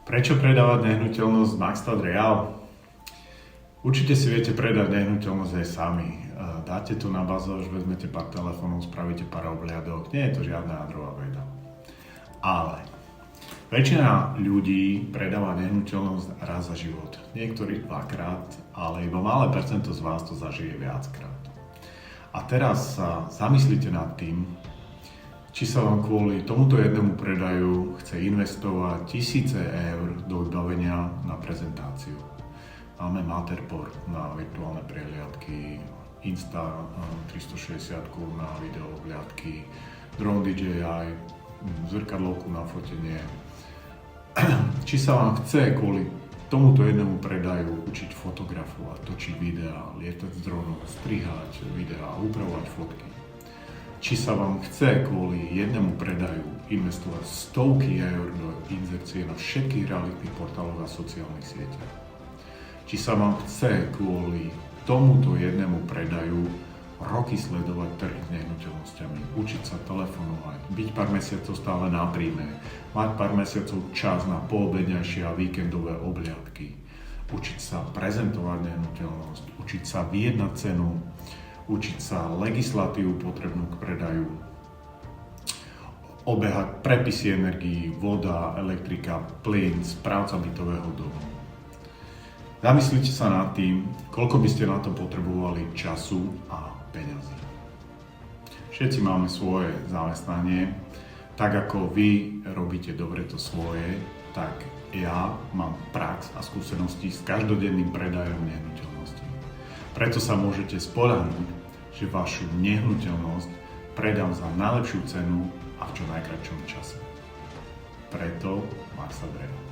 Prečo predávať nehnuteľnosť Maxstad Real? Určite si viete predať nehnuteľnosť aj sami. Dáte to na bazáž, vezmete pár telefónov, spravíte pár obhliadok. Nie je to žiadna jadrová veda. Ale väčšina ľudí predáva nehnuteľnosť raz za život. Niektorí dvakrát, ale iba malé percento z vás to zažije viackrát. A teraz sa zamyslite nad tým, či sa vám kvôli tomuto jednému predaju chce investovať tisíce eur do vybavenia na prezentáciu. Máme Matterport na virtuálne prehliadky, Insta 360 na video obhliadky, Drone DJI, zrkadlovku na fotenie. Či sa vám chce kvôli tomuto jednému predaju učiť fotografovať, točiť videá, lietať z dronov, strihať videá, upravovať fotky. Či sa vám chce kvôli jednému predaju investovať stovky eur do inzercie na všetkých realitných portáloch a sociálnych sieťach. Či sa vám chce kvôli tomuto jednému predaju roky sledovať trh s nehnuteľnosťami, učiť sa telefonovať, byť pár mesiacov stále na príjme, mať pár mesiacov čas na poobedňajšie a víkendové obhliadky, učiť sa prezentovať nehnuteľnosť, učiť sa vyjednať cenu, učiť sa legislatívu potrebnú k predaju, obehať prepisy energií, voda, elektrika, plyn, správca bytového domu. Zamyslite sa nad tým, koľko by ste na to potrebovali času a peňazí. Všetci máme svoje zamestnanie, tak ako vy robíte dobre to svoje, tak ja mám prax a skúsenosti s každodenným predajom nehnuteľností. Preto sa môžete spoľahnúť, že vašu nehnuteľnosť predám za najlepšiu cenu a v čo najkratšom čase. Preto Maxstad Real.